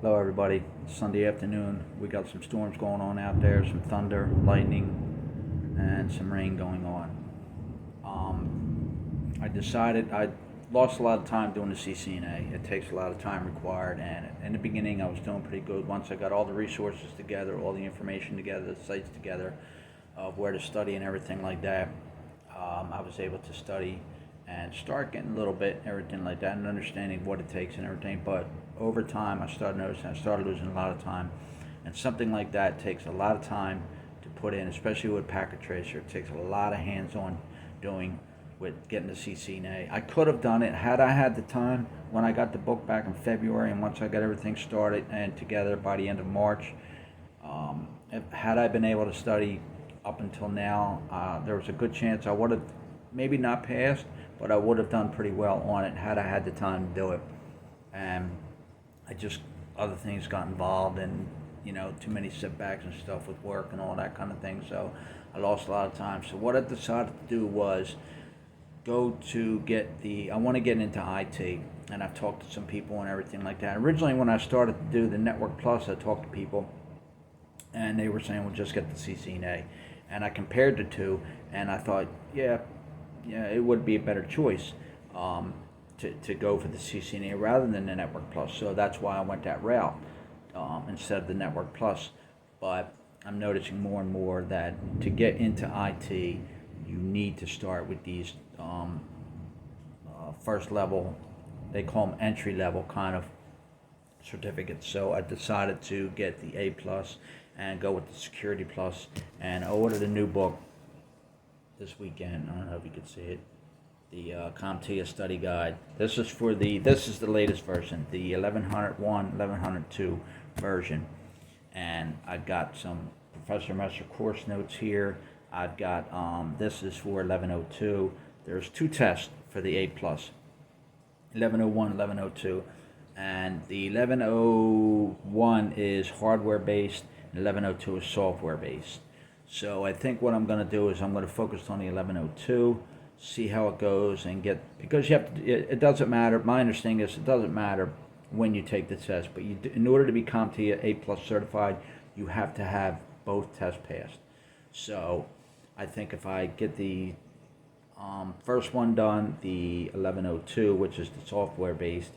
Hello, everybody. It's Sunday afternoon. We got some storms going on out there, some thunder, lightning, and some rain going on. I decided I lost a lot of time doing the CCNA. It takes a lot of time required, and in the beginning, I was doing pretty good. Once I got all the resources together, all the information together, the sites together, of where to study and everything like that, I was able to study and start getting a little bit everything like that and understanding what it takes and everything. But over time, I started noticing I started losing a lot of time, and something like that takes a lot of time to put in, especially with Packet Tracer. It takes a lot of hands-on doing with getting the CCNA. I could have done it had I had the time when I got the book back in February, and once I got everything started and together by the end of March. Had I been able to study up until now, there was a good chance I would have maybe not passed, but I would have done pretty well on it had I had the time to do it. And I just, other things got involved, and too many setbacks and stuff with work and all that kind of thing. So I lost a lot of time. So what I decided to do was go to get I want to get into IT, and I've talked to some people and everything like that. Originally, when I started to do the Network Plus, I talked to people, and they were saying, well, just get the CCNA. And I compared the two, and I thought, yeah, it would be a better choice to go for the CCNA rather than the Network Plus. So that's why I went that route instead of the Network Plus. But I'm noticing more and more that to get into IT, you need to start with these first level, they call them entry level kind of certificates. So I decided to get the A Plus and go with the Security Plus, and I ordered a new book this weekend. I don't know if you could see it. The CompTIA Study Guide. This is the latest version, the 1101, 1102 version, and I've got some Professor Messer course notes here. I've got this is for 1102. There's two tests for the A Plus, 1101, 1102, and the 1101 is hardware based, and 1102 is software based. So I think what I'm going to do is I'm going to focus on the 1102, see how it goes, and because you have to. It doesn't matter. My understanding is it doesn't matter when you take the test, but in order to be CompTIA A Plus certified, you have to have both tests passed. So I think if I get the first one done, the 1102, which is the software based,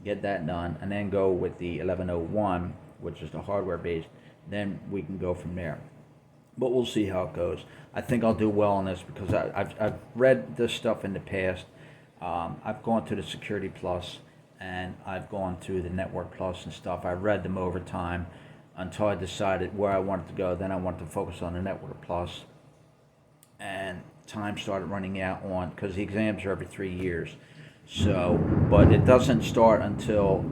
get that done, and then go with the 1101, which is the hardware based, then we can go from there. But we'll see how it goes. I think I'll do well on this because I've read this stuff in the past. I've gone to the Security Plus, and I've gone to the Network Plus and stuff. I read them over time until I decided where I wanted to go. Then I wanted to focus on the Network Plus, and time started running out on, because the exams are every 3 years. So, but it doesn't start until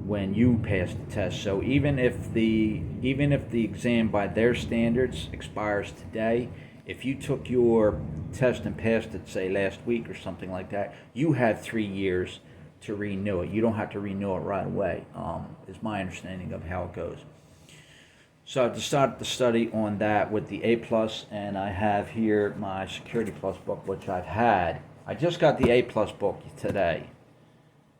when you pass the test. So even if the exam by their standards expires today, if you took your test and passed it, say last week or something like that, you have 3 years to renew it. You don't have to renew it right away. Is my understanding of how it goes. So I decided to study on that with the A Plus, and I have here my Security Plus book, which I've had. I just got the A Plus book today.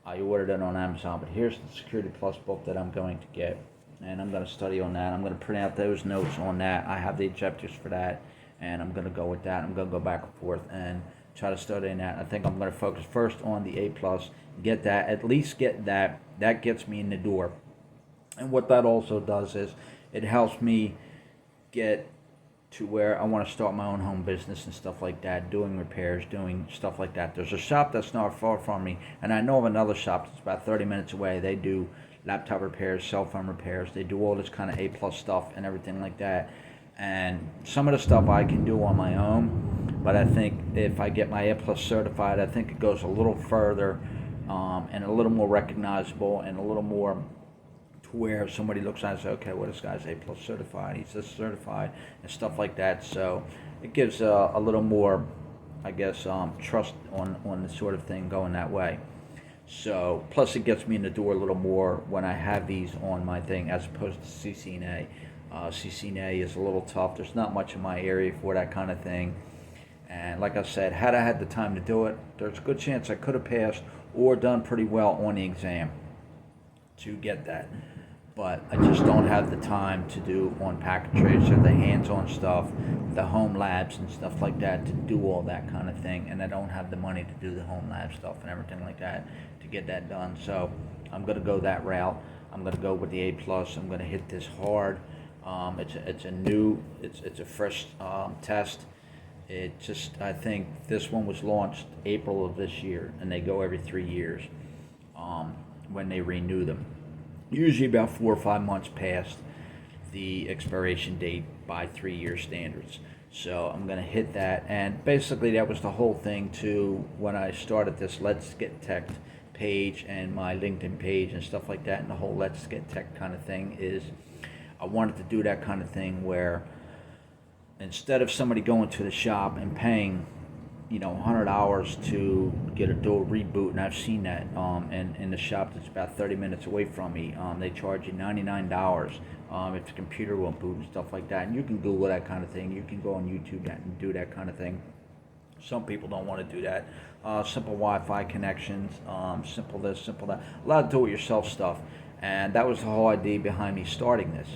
I ordered it on Amazon, but here's the Security Plus book that I'm going to get, and I'm going to study on that. I'm going to print out those notes on that. I have the objectives for that, and I'm going to go with that. I'm going to go back and forth and try to study on that. I think I'm going to focus first on the A Plus, get that, at least get that. That gets me in the door. And what that also does is it helps me get to where I want to start my own home business and stuff like that, doing repairs, doing stuff like that. There's a shop that's not far from me, and I know of another shop that's about 30 minutes away. They do laptop repairs, cell phone repairs. They do all this kind of A Plus stuff and everything like that. And some of the stuff I can do on my own, but I think if I get my A Plus certified, I think it goes a little further and a little more recognizable and a little more to where somebody looks at it and says, okay, well, this guy's A Plus certified, he's this certified, and stuff like that. So it gives a little more, I guess, trust on the sort of thing going that way. So, plus it gets me in the door a little more when I have these on my thing as opposed to CCNA. CCNA is a little tough. There's not much in my area for that kind of thing. And like I said, had I had the time to do it, there's a good chance I could have passed or done pretty well on the exam. to get that. But I just don't have the time to do on packet trays or the hands-on stuff, the home labs and stuff like that to do all that kind of thing. And I don't have the money to do the home lab stuff and everything like that to get that done. So I'm gonna go that route. I'm gonna go with the A plus. I'm gonna hit this hard. It's a fresh test. It just, I think this one was launched April of this year, and they go every 3 years when they renew them. Usually about 4 or 5 months past the expiration date by 3-year standards. So I'm going to hit that, and basically that was the whole thing too when I started this Let's Get Tech page and my LinkedIn page and stuff like that, and the whole Let's Get Tech kind of thing is I wanted to do that kind of thing where instead of somebody going to the shop and paying, $100 to get a door reboot, and I've seen that in the shop that's about 30 minutes away from me. They charge you $99 if the computer won't boot and stuff like that. And you can Google that kind of thing. You can go on YouTube and do that kind of thing. Some people don't want to do that. Simple Wi-Fi connections, simple this, simple that. A lot of do-it-yourself stuff. And that was the whole idea behind me starting this.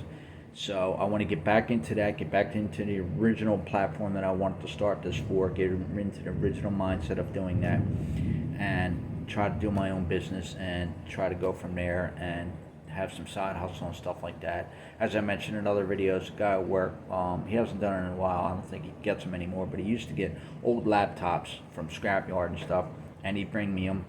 So I want to get back into that, get back into the original platform that I wanted to start this for, get into the original mindset of doing that, and try to do my own business and try to go from there and have some side hustle and stuff like that. As I mentioned in other videos, a guy at work, he hasn't done it in a while. I don't think he gets them anymore, but he used to get old laptops from scrapyard and stuff, and he'd bring me them,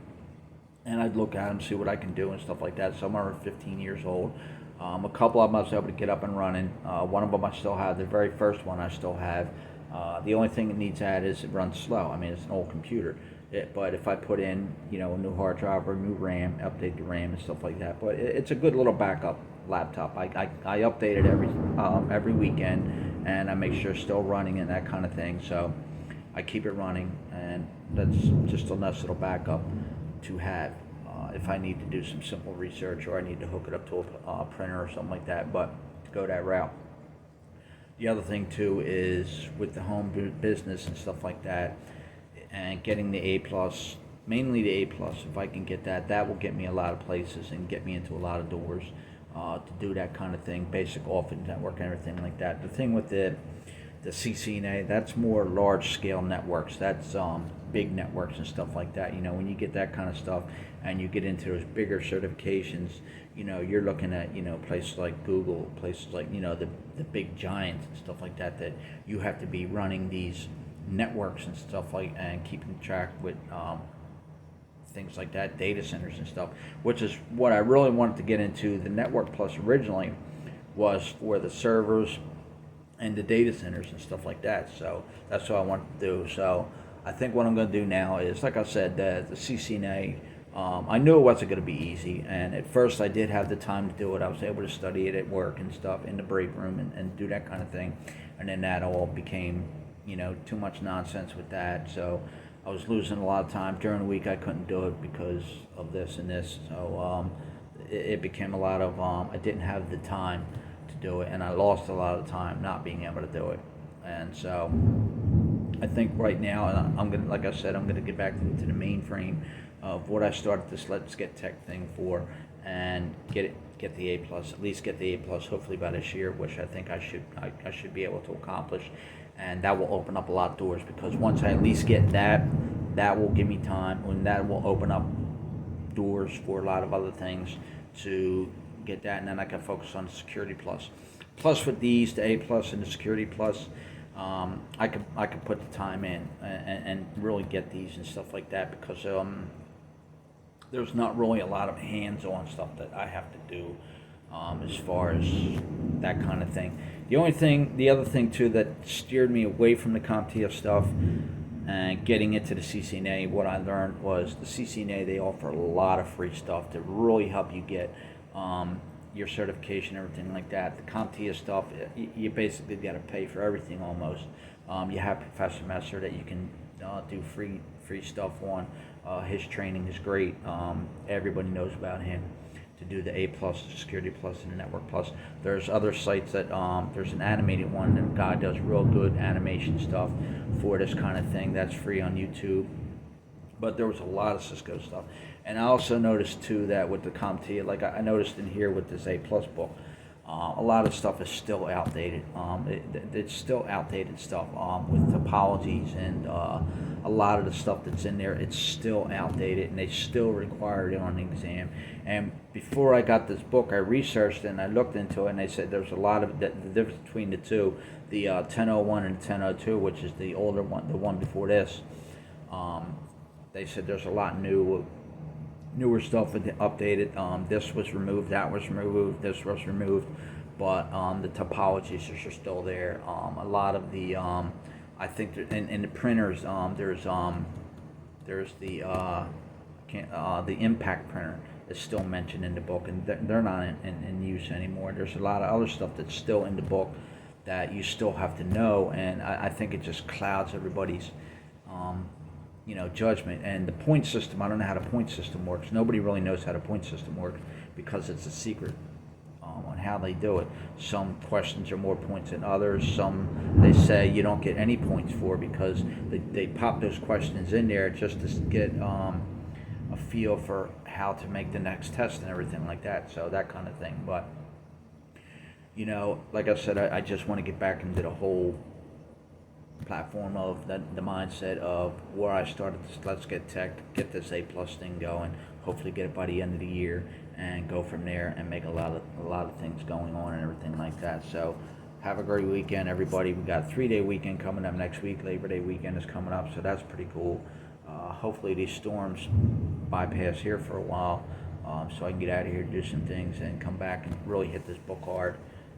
and I'd look at them, see what I can do and stuff like that. Some are 15 years old. A couple of them I was able to get up and running. One of them I still have. The very first one I still have. The only thing it needs to add is it runs slow. I mean, it's an old computer. But if I put in, a new hard drive or new RAM, update the RAM and stuff like that. But it's a good little backup laptop. I update it every weekend, and I make sure it's still running and that kind of thing. So I keep it running, and that's just a nice little backup to have. If I need to do some simple research or I need to hook it up to a printer or something like that, but to go that route. The other thing too is with the home business and stuff like that, and getting the A plus, mainly the A plus. If I can get that, that will get me a lot of places and get me into a lot of doors to do that kind of thing, basic office network and everything like that. The thing with the CCNA, that's more large scale networks. That's big networks and stuff like that. When you get that kind of stuff and you get into those bigger certifications, you're looking at, places like Google, places like, the big giants and stuff like that, that you have to be running these networks and stuff like, and keeping track with things like that, data centers and stuff, which is what I really wanted to get into. The Network Plus originally was for the servers and the data centers and stuff like that. So that's what I wanted to do. So I think what I'm going to do now is, like I said, the CCNA, I knew it wasn't going to be easy. And at first I did have the time to do it. I was able to study it at work and stuff in the break room and do that kind of thing. And then that all became, too much nonsense with that. So I was losing a lot of time. During the week I couldn't do it because of this and this. So it became a lot of, I didn't have the time to do it, and I lost a lot of time not being able to do it. And so I think right now, I'm gonna, like I said, I'm gonna get back into the mainframe of what I started this Let's Get Tech thing for, and get the A plus, at least get the A plus, hopefully by this year, which I think I should be able to accomplish, and that will open up a lot of doors, because once I at least get that, that will give me time, and that will open up doors for a lot of other things to get that, and then I can focus on the Security Plus. Plus with these, the A plus and the Security Plus, I could put the time in and really get these and stuff like that, because there's not really a lot of hands-on stuff that I have to do as far as that kind of thing. The other thing too that steered me away from the CompTIA stuff and getting into the CCNA, what I learned was the CCNA, they offer a lot of free stuff to really help you get your certification, everything like that. The CompTIA stuff, you basically got to pay for everything almost. You have Professor Messer that you can do free stuff on. His training is great. Everybody knows about him. To do the A plus, the Security Plus, and the Network Plus. There's other sites that there's an animated one that a guy does real good animation stuff for this kind of thing. That's free on YouTube. But there was a lot of Cisco stuff, And I also noticed too that with the CompTIA, like I noticed in here with this A plus book, a lot of stuff is still outdated. It's still outdated stuff with topologies and a lot of the stuff that's in there. It's still outdated, and they still require it on the exam. And before I got this book, I researched and I looked into it, and they said there's a lot of the difference between the two, the 1001 and 1002, which is the older one, the one before this. They said there's a lot newer stuff updated. This was removed, that was removed, this was removed, but the topologies are still there. A lot of the I think in the printers there's the impact printer is still mentioned in the book, and they're not in use anymore. There's a lot of other stuff that's still in the book that you still have to know, and I think it just clouds everybody's judgment. And the point system, I don't know how the point system works. Nobody really knows how the point system works because it's a secret on how they do it. Some questions are more points than others. Some they say you don't get any points for because they pop those questions in there just to get a feel for how to make the next test and everything like that. So that kind of thing. But like I said, I just want to get back into the whole platform of the mindset of where I started this Let's Get Tech, get this A plus thing going, hopefully get it by the end of the year and go from there and make a lot of things going on and everything like that. So have a great weekend, everybody. We got a 3-day weekend coming up next week. Labor Day weekend is coming up, so that's pretty cool. Hopefully these storms bypass here for a while, so I can get out of here, do some things, and come back and really hit this book hard.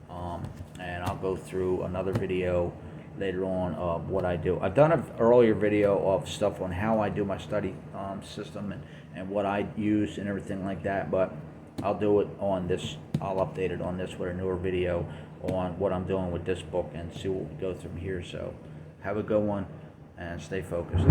And I'll go through another video later on of what I do. I've done an earlier video of stuff on how I do my study system and what I use and everything like that, but I'll do it on this. I'll update it on this with a newer video on what I'm doing with this book and see what we go through here. So have a good one and stay focused.